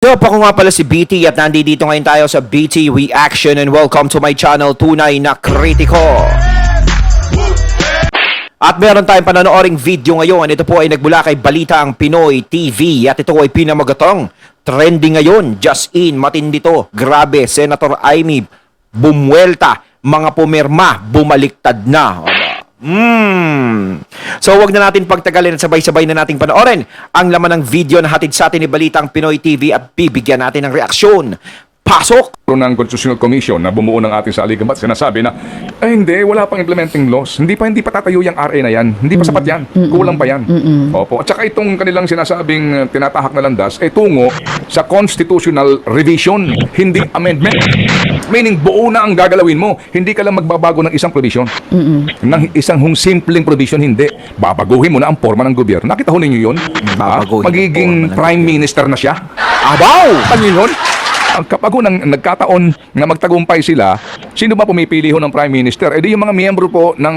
So, ako nga pala si BT at nandito ngayon tayo sa BT Reaction and welcome to my channel, Tunay na Kritiko. At meron tayong panonooring video ngayon. Ito po ay nagmula kay Balita ang Pinoy TV at ito ay pinamagatang trending ngayon. Just in, matindi to. Grabe, Senator Amy bumuelta, mga pumirma, bumaliktad na. So wag na natin pagtagalin at sabay-sabay na nating panoorin ang laman ng video na hatid sa atin ni Balitang Pinoy TV at bibigyan natin ng reaksyon. Pasok! Ng Constitutional Commission na bumuo ng ating saligamat, sinasabi na, hindi, wala pang implementing laws. Hindi pa tatayo yung RA na yan. Hindi pa sapat yan. Kulang pa yan. Opo. At saka itong kanilang sinasabing tinatahak na landas, tungo sa constitutional revision, hindi amendment. Meaning, buo na ang gagalawin mo. Hindi ka lang magbabago ng isang provision. Ng isang simpleng provision, hindi. Babaguhin mo na ang forma ng gobyerno. Nakita ho ninyo yun? Babaguhin Magiging ang forma ng prime minister na siya. Abaw! Ano yun? Kapag nang nagkataon na magtagumpay sila, sino ba pumipili ho ng Prime Minister? Di yung mga miyembro po ng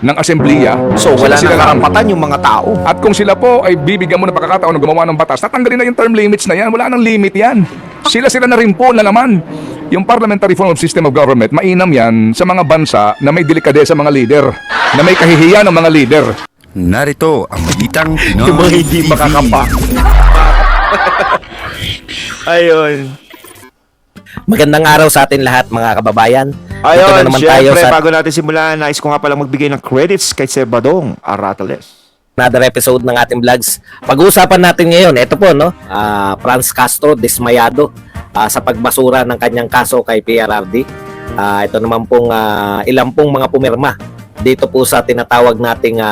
ng Assemblea. So wala Sila nang lang. karapatan yung mga tao. At kung sila po ay bibigyan mo ng pagkakataon na gumawa ng batas, tatanggalin na yung term limits na yan. Wala nang limit yan. Sila na rin po na naman. Yung parliamentary form of system of government, mainam yan sa mga bansa na may delikadesa mga leader, na may kahihiyan ng mga leader. Narito ang Balitang Pinoy Yung mga hindi TV. makakapa. Ayun. Magandang araw sa atin lahat mga kababayan. Dito Ayun, na naman tayo syempre, sa bago natin simulan, nais ko nga pala magbigay ng credits kay Sir Badong Arateles. another episode ng ating vlogs. Pag-uusapan natin ngayon, ito po, no? Franz Castro dismayado sa pagbasura ng kanyang kaso kay PRRD. Ito naman pong ilang pong mga pumirma dito po sa tinatawag nating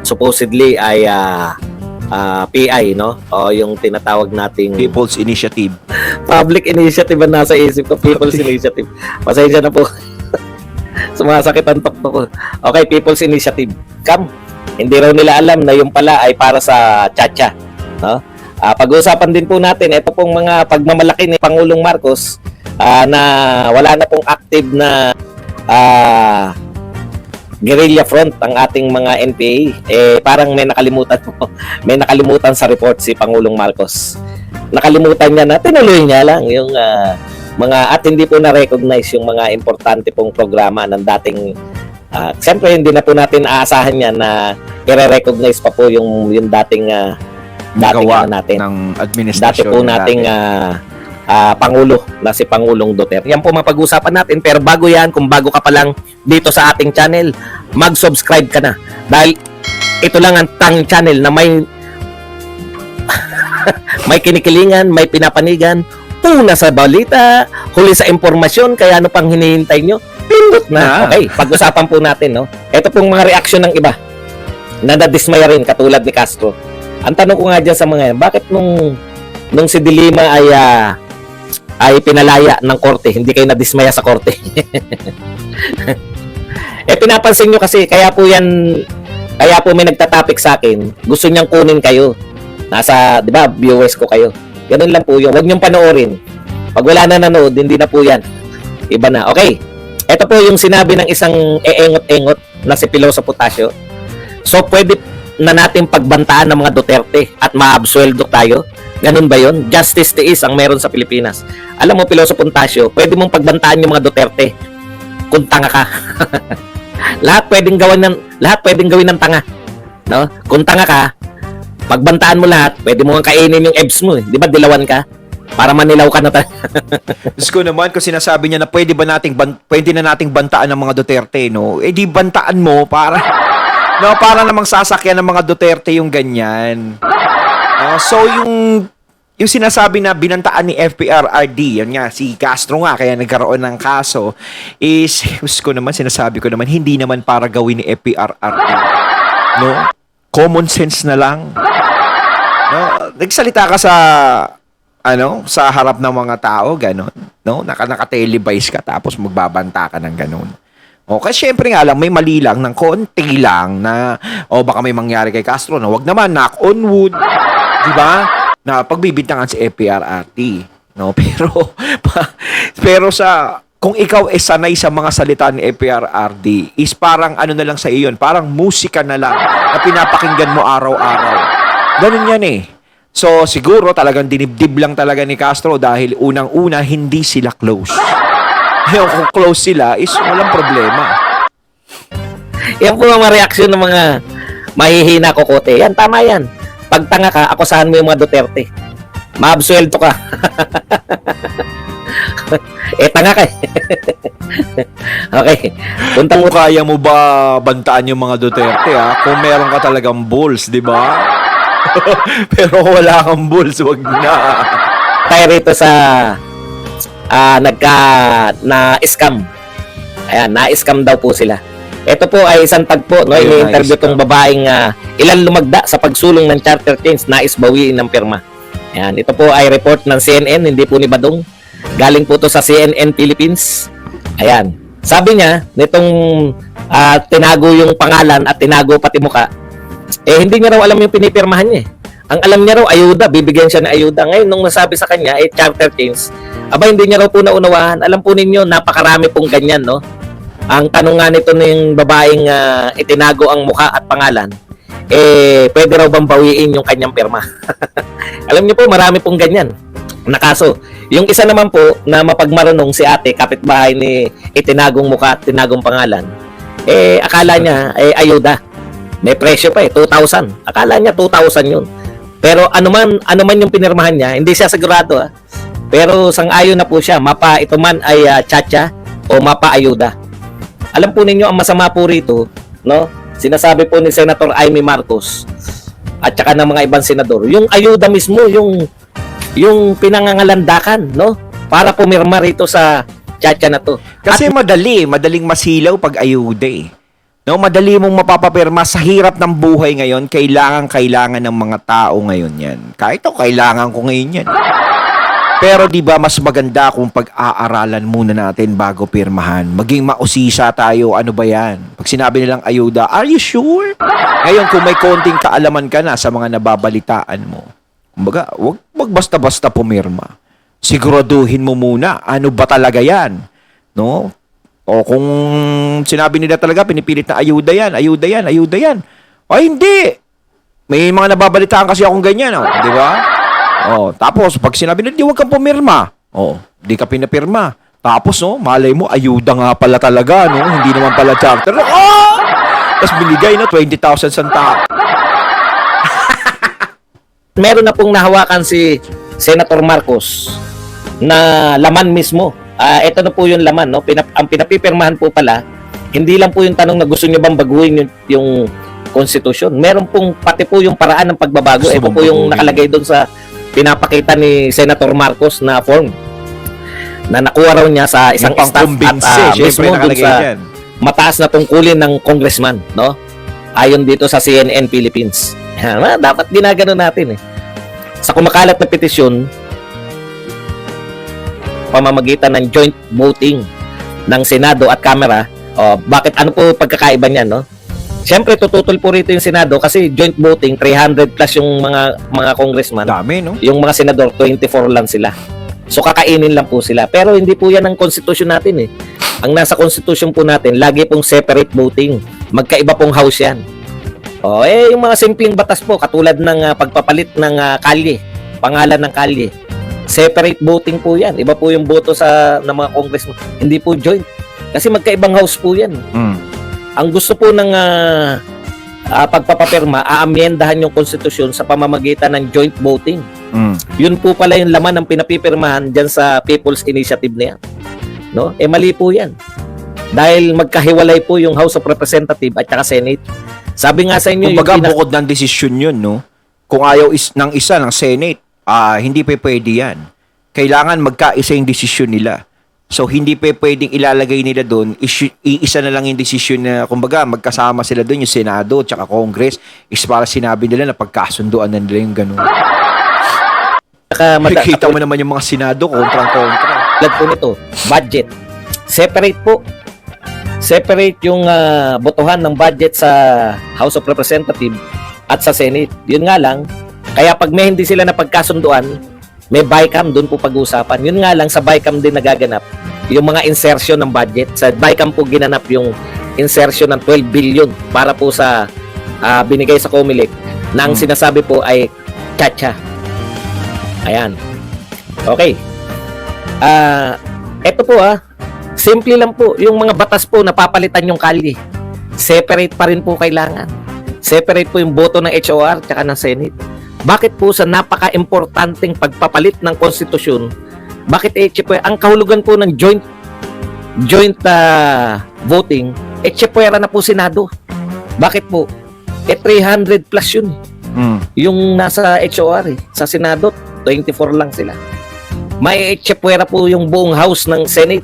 supposedly ay PI, no? O yung tinatawag nating People's Initiative. Public Initiative ang nasa isip ko, People's Initiative. Pasensya na po. Sumasakit ang tuktok ko. Okay, People's Initiative. Hindi raw nila alam na yung pala ay para sa Chacha, no? Pag-uusapan din po natin ito pong mga pagmamalaki ni Pangulong Marcos na wala na pong active na guerrilla front ang ating mga NPA. Parang may nakalimutan sa report si Pangulong Marcos. Nakalimutan niya na tinuloy niya lang yung mga at hindi po na-recognize yung mga importante pong programa ng dating siyempre hindi na po natin aasahan yan na i-recognize pa po yung dating Gawa natin ng dati administrasyon. po nating Pangulo na si Pangulong Duterte. Yan po mapag-usapan natin, pero bago yan, kung bago ka pa lang dito sa ating channel, mag-subscribe ka na dahil ito lang ang tanging channel na may may kinikilingan, may pinapanigan, una sa balita, huli sa impormasyon, kaya ano pang hinihintay nyo? Pindot na. Okay, pag-usapan po natin, no? Ito pong mga reaksyon ng iba na nadismaya rin, katulad ni Castro. Ang tanong ko nga dyan sa mga yan, bakit nung si Dilima ay pinalaya ng korte, hindi kayo nadismaya sa korte? Pinapansin nyo kasi, kaya po may nagtatapik sa akin, gusto niyang kunin kayo. Nasa, di ba, viewers ko kayo. Ganun lang po yun. Huwag niyong panoorin. Pag wala na nanood, hindi na po yan. Iba na. Okay. Ito po yung sinabi ng isang eengot-engot na si Piloso Potasio. So, pwede na natin pagbantaan ng mga Duterte at maabsueldo tayo. Ganun ba yun? Justice tiis ang meron sa Pilipinas. Alam mo, Piloso Potasio, pwede mong pagbantaan yung mga Duterte kung tanga ka. lahat pwedeng gawin ng tanga. No? Kung tanga ka, pagbantaan mo lahat, pwede mo kang kainin yung EBS mo. Di ba, dilawan ka? Para manilaw ka na tayo. Diyos ko naman, kung sinasabi niya na pwede na nating bantaan ng mga Duterte, no? Di bantaan mo para namang sasakyan ng mga Duterte yung ganyan. So yung sinasabi na binantaan ni FPRRD, yan nga, si Castro nga, kaya nagkaroon ng kaso, is, sinasabi ko naman, hindi naman para gawin ni FPRRD. No? Common sense na lang. No? Nagsalita ka sa harap ng mga tao, gano'n. No? Naka-televise ka, tapos magbabanta ka ng gano'n. Kasi syempre nga lang, may mali lang ng konti lang na, baka may mangyari kay Castro, na wag naman, knock on wood. Diba? Na pagbibintangan si FPRRD. No? Pero kung ikaw sanay sa mga salita ni FPRRD, is parang ano na lang sa iyon, parang musika na lang na pinapakinggan mo araw-araw. Ganun yan eh. So, siguro talagang dinibdib lang talaga ni Castro dahil unang-una, hindi sila close. Ngayon, kung close sila, is walang problema. Yan po ang mga reaksyon ng mga mahihina kokote. Yan, tama yan. Pag tanga ka, akusahan mo yung mga Duterte. Maabsuelto ka. Tanga ka. Okay. Punta Kung kaya mo ba bantaan yung mga Duterte, ha? Kung meron ka talagang bulls, di ba? Pero kung wala kang bulls, wag na. tayo rito sa na-scam. Ayan, na-scam daw po sila. Ito po ay isang tagpo, no? Ayun, Ini-interview na-scam. tong babaeng ilan lumagda sa pagsulong ng charter chains, nais bawiin ng pirma. Ayan, ito po ay report ng CNN, hindi po ni Badong. Galing po to sa CNN Philippines. Ayan. Sabi niya, nitong tinago yung pangalan at tinago pati muka, hindi niya raw alam yung pinipirmahan niya. Ang alam niya raw, ayuda, bibigyan siya ng ayuda. Ngayon, nung nasabi sa kanya, charter chains, hindi niya raw po naunawahan. Alam po ninyo, napakarami pong ganyan, no? Ang tanong nga nito ng babaeng itinago ang mukha at pangalan, pwede raw bang bawiin yung kanyang pirma? Alam niyo po, marami pong ganyan na kaso. Yung isa naman po na mapagmarunong si ate, kapitbahay ni itinagong mukha at tinagong pangalan, akala niya ayuda. May presyo pa 2,000. Akala niya 2,000 yun. Pero ano man yung pinirmahan niya, hindi siya sigurado. Pero sang-ayon na po siya, mapa ito man ay chacha o mapa ayuda. Alam po ninyo, ang masama po rito, no? Sinasabi po ni Senator Amy Marcos at saka ng mga ibang senador, yung ayuda mismo, yung pinangangalandakan, no? Para pumirma rito sa chacha na to. Kasi madaling masilaw pag ayuda eh. No, madali mong mapapapirma sa hirap ng buhay ngayon, kailangan ng mga tao ngayon yan. Kahit ako, kailangan ko ngayon yan. Pero di ba mas maganda kung pag-aaralan muna natin bago pirmahan. Maging mausisa tayo, ano ba yan? Pag sinabi nilang ayuda, are you sure? Ngayon, kung may konting kaalaman ka na sa mga nababalitaan mo, kumbaga, wag basta-basta pumirma. Siguraduhin mo muna, ano ba talaga yan? No? O kung sinabi nila talaga, pinipilit na ayuda yan. Ay, hindi. May mga nababalitaan kasi akong ganyan, di ba? Tapos, pag sinabi nila, di wag kang pumirma. Di ka pinapirma. Tapos, malay mo, ayuda nga pala talaga, no? Hindi naman pala charter. Tapos binigay na 20,000 sa tao. Meron na pong nahawakan si Senator Marcos na laman mismo. Ito na po yung laman, no? Ang pinapipirmahan po pala, hindi lang po yung tanong na gusto niyo bang baguhin yung konstitusyon. Meron pong pati po yung paraan ng pagbabago. Ito po yung nakalagay doon sa pinapakita ni Senator Marcos na form na nakuha raw niya sa isang staff at mismo doon sa mataas na tungkulin ng congressman, no? Ayon dito sa CNN Philippines. Dapat ginagano natin sa kumakalat na petisyon pamamagitan ng joint voting ng Senado at Kamara. Bakit ano po pagkakaiba niyan, no? Siyempre tututol po rito yung Senado kasi joint voting 300 plus yung mga congressman. Dami, no? Yung mga senador 24 lang sila. So kakainin lang po sila. Pero hindi po yan ang konstitusyon natin Ang nasa konstitusyon po natin, lagi pong separate voting. Magkaiba pong house yan. Yung mga simpleng batas po, katulad ng pagpapalit ng kalye, pangalan ng kalye. Separate voting po yan. Iba po yung boto ng mga congressman. Hindi po joint. Kasi magkaibang house po yan. Ang gusto po ng pagpapapirma, aamyendahan yung konstitusyon sa pamamagitan ng joint voting. Yun po pala yung laman ng pinapipirmahan dyan sa People's Initiative na yan. No? Mali po yan. Dahil magkahiwalay po yung House of Representatives at saka Senate. Sabi nga sa inyo, kumbaga bukod ng desisyon yun, no? Kung ayaw ng isa ng Senate, hindi pa pwede yan. Kailangan magkaisa yung desisyon nila. So, hindi pa pwedeng ilalagay nila doon, iisa na lang yung desisyon na, kumbaga, magkasama sila doon, yung Senado at Congress, is para sinabi nila na pagkasunduan na nila yung gano'n. Nakikita mo naman yung mga Senado, kontrang-kontra. Lad po nito, budget. Separate po. Separate yung botohan ng budget sa House of Representatives at sa Senate. Yun nga lang, kaya pag may hindi sila napagkasunduan, may BICAM doon po pag-uusapan. Yun nga lang, sa BICAM din nagaganap yung mga insertion ng budget. Sa BICAM po ginanap yung insertion ng 12 billion para po sa binigay sa COMELEC na ang sinasabi po ay chacha. Ayan. Okay. Eto po simple lang po. Yung mga batas po, napapalitan yung kalye. Separate pa rin po kailangan. Separate po yung boto ng HOR tsaka ng Senate. Bakit po sa napaka-importanting pagpapalit ng konstitusyon, bakit ang kahulugan po ng joint voting, chepwera na po Senado. Bakit po? 300 plus yun. Yung nasa HOR sa Senado, 24 lang sila. May chepwera po yung buong House ng Senate.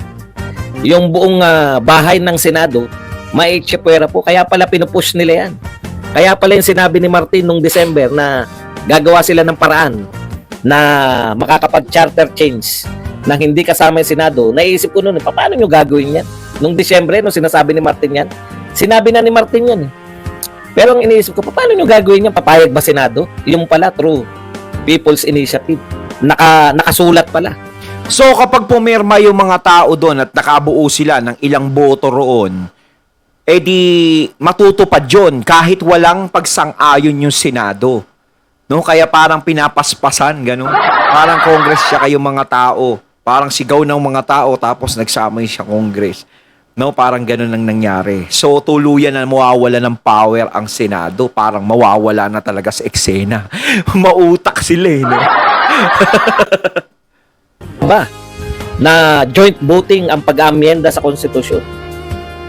Yung buong bahay ng Senado, may chepwera po. Kaya pala pinupush nila yan. Kaya pala yung sinabi ni Martin nung December na gagawa sila ng paraan na makakapag-charter change na hindi kasama yung Senado. Naisip ko noon, paano nyo gagawin yan? Nung Disyembre, nung sinasabi ni Martin yan, sinabi na ni Martin yan. Pero ang iniisip ko, paano nyo gagawin yan? Papayag ba Senado? Yung pala, through People's Initiative. Nakasulat pala. So kapag pumirma yung mga tao doon at nakabuo sila ng ilang boto roon, di matutupad yun kahit walang pagsang-ayon yung Senado. No, kaya parang pinapaspasan, gano'n. Parang Congress siya kayong mga tao. Parang sigaw ng mga tao tapos nagsama siya Congress. No, parang gano'n lang nangyari. So, tuluyan na mawawala ng power ang Senado. Parang mawawala na talaga sa eksena. Mautak sila no? Ba? Na joint voting ang pag-amyenda sa konstitusyon.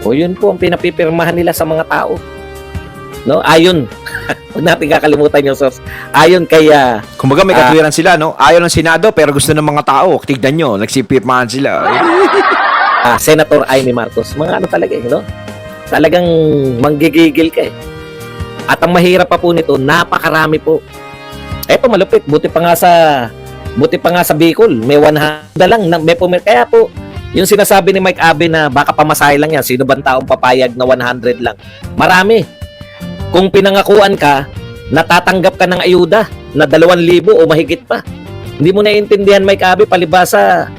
O yun po ang pinapipirmahan nila sa mga tao. No, ayon. Huwag natin kakalimutan yung source. Ayon kay kumbaga may katwiran sila, no? Ayaw ng Senado pero gusto ng mga tao. Tignan nyo, nagsipirmahan sila. Senator Amy Marcos. Mga ano talaga, no? Talagang manggigigil ka At ang mahirap pa po nito, napakarami po. Eto malupit, buti pa nga sa Bicol, may 100 lang may kaya po yung sinasabi ni Mike Abe na baka pamasahe lang yan, sino bang taong papayag na 100 lang? Marami. Kung pinangakuan ka, natatanggap ka ng ayuda na 2,000 o mahigit pa. Hindi mo naiintindihan, Mike Abe, palibasa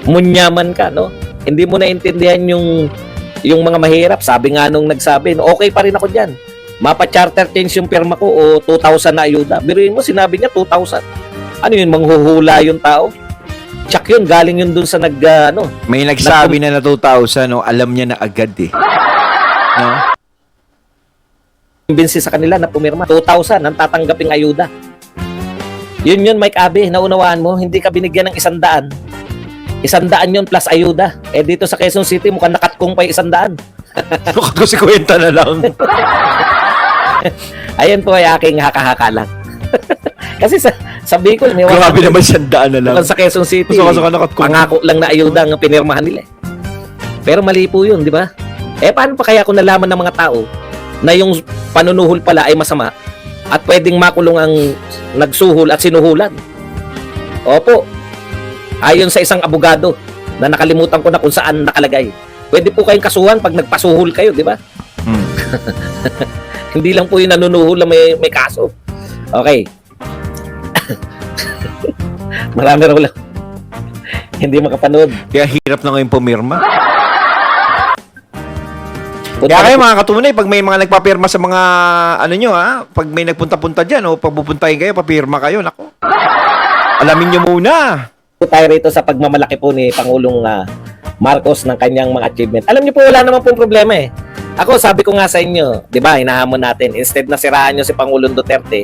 munyaman ka, no? Hindi mo naiintindihan yung mga mahirap. Sabi nga nung nagsabi, okay pa rin ako diyan. Mapa-charter change yung pirma ko o 2,000 na ayuda. Biruin mo, sinabi niya 2,000. Ano yun, manghuhula yung tao? Tsak yun, galing yun dun sa May nagsabi na 2,000, no? Alam niya na agad No? Kumbinsi sa kanila na pumirma. 2,000 ang tatanggaping ayuda. Yun, Mike Abe, naunawaan mo, hindi ka binigyan ng 100. 100 yun plus ayuda. Dito sa Quezon City, mukhang nakatkong pa yung 100. Kasi kwenta na lang. Ayan po ay aking haka-haka lang. Kasi sa Bicol, may Grabe naman 100 na lang. Sa Quezon City, nakatkong. pangako lang na ayuda ang pinirmahan nila. Pero mali po yun, di ba? Paano pa kaya kung nalaman ng mga tao na yung panunuhol pala ay masama at pwedeng makulong ang nagsuhol at sinuhulan? Opo. Ayon sa isang abogado na nakalimutan ko na kung saan nakalagay. Pwede po kayong kasuhan pag nagpasuhol kayo, di ba? Hindi lang po yung nanunuhol na may kaso. Okay. Marami raw lang. Hindi makapanood. Kaya hirap na ngayon pumirma. Punta Kaya kayo na mga katunay, pag may mga nagpapirma sa mga pag may nagpunta-punta dyan o pag pupuntahin kayo, papirma kayo, nako. Alamin nyo muna. po tayo rito sa pagmamalaki po ni Pangulong Marcos ng kanyang mga achievement. Alam niyo po, wala naman pong problema Ako, sabi ko nga sa inyo, di ba, hinahamon natin, instead na siraan nyo si Pangulong Duterte,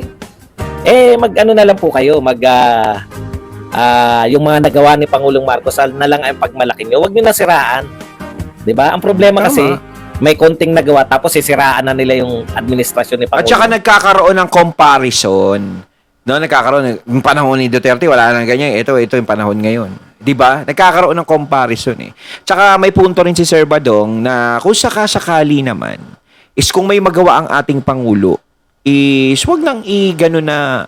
mag-ano na lang po kayo, yung mga nagawa ni Pangulong Marcos na lang ang pagmalaki nyo. Huwag nyo na siraan. Di ba? Ang problema kasi, may konting nagawa tapos sisiraan na nila yung administrasyon ni Pangulong. At saka nagkakaroon ng comparison. No, nagkakaroon yung panahon ni Duterte, wala nang ganyan. Ito yung panahon ngayon. 'Di ba? Nagkakaroon ng comparison Tsaka may punto rin si Sir Badong na kung sakasakali naman is kung may magawa ang ating pangulo, is wag nang i-gano na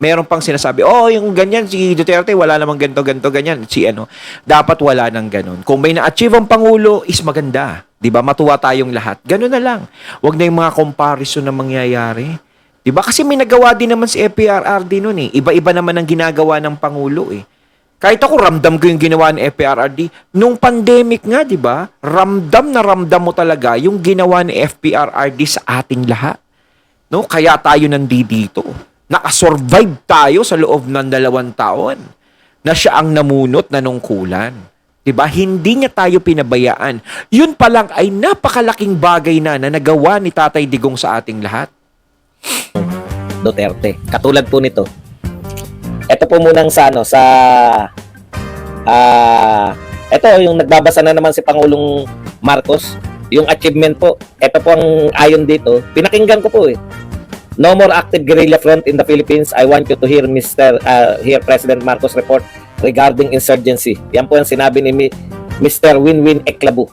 meron pang sinasabi, yung ganyan, si Duterte, wala namang ganito, ganyan. Dapat wala nang ganon. Kung may na-achieve ang Pangulo, is maganda. Diba? Matuwa tayong lahat. Ganon na lang. Huwag na yung mga comparison na mangyayari. Diba? Kasi may nagawa din naman si FPRRD nun Iba-iba naman ang ginagawa ng Pangulo Kahit ako, ramdam ko yung ginawa ni FPRRD. Nung pandemic nga, diba? Ramdam na ramdam mo talaga yung ginawa ni FPRRD sa ating lahat. No? Kaya tayo nandito. Nakasurvive tayo sa loob ng 2 taon na siya ang namunot na nungkulan. 'Di ba? Hindi niya tayo pinabayaan. Yun pa lang ay napakalaking bagay na nagawa ni Tatay Digong sa ating lahat. Duterte. Katulad po nito. Ito po munang sa ito yung nagbabasa na naman si Pangulong Marcos, yung achievement po. Ito po ang ayon dito. Pinakinggan ko po eh. No more active guerrilla front in the Philippines. I want you to hear hear President Marcos report regarding insurgency. Yan po ang sinabi ni Mr. Winwin Eklabu.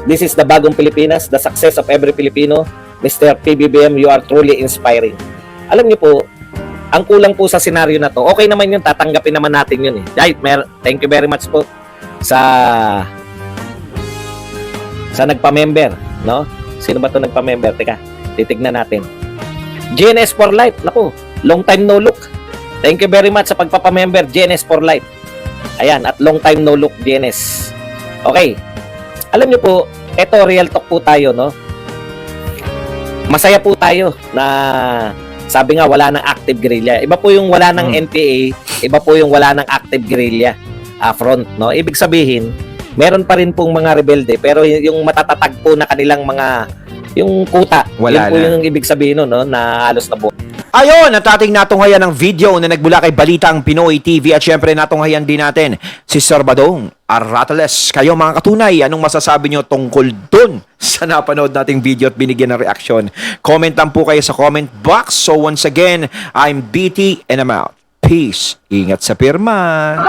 This is the bagong Pilipinas, the success of every Filipino. Mr. PBBM, you are truly inspiring. Alam niyo po, ang kulang po sa senaryo na to, okay naman yun, tatanggapin naman natin yun eh. Thank you very much po sa nagpa-member, no? Sino ba to nagpa-member? Teka, titignan natin. GNS for Life, naku, long time no look. Thank you very much sa pagpapa-member, GNS for Life. Ayan, at long time no look, GNS. Okay, alam niyo po, eto real talk po tayo, no? Masaya po tayo na sabi nga wala ng active guerrilla. Iba po yung wala ng NPA, iba po yung wala ng active guerrilla front, no? Ibig sabihin, meron pa rin pong mga rebelde pero yung matatatag po na kanilang mga yung kuta, Wala yun po na. yung ibig sabihin no, na halos na buo. Ayon, at ating natunghayan ng video na nagbula kay Balitang Pinoy TV at syempre natunghayan din natin si Sir Badong Arrateles. Kayo mga katunay, anong masasabi nyo tungkol dun sa napanood nating video at binigyan ng reaksyon? Comment lang po kayo sa comment box. So once again, I'm BT and I'm out. Peace. Ingat sa pirma.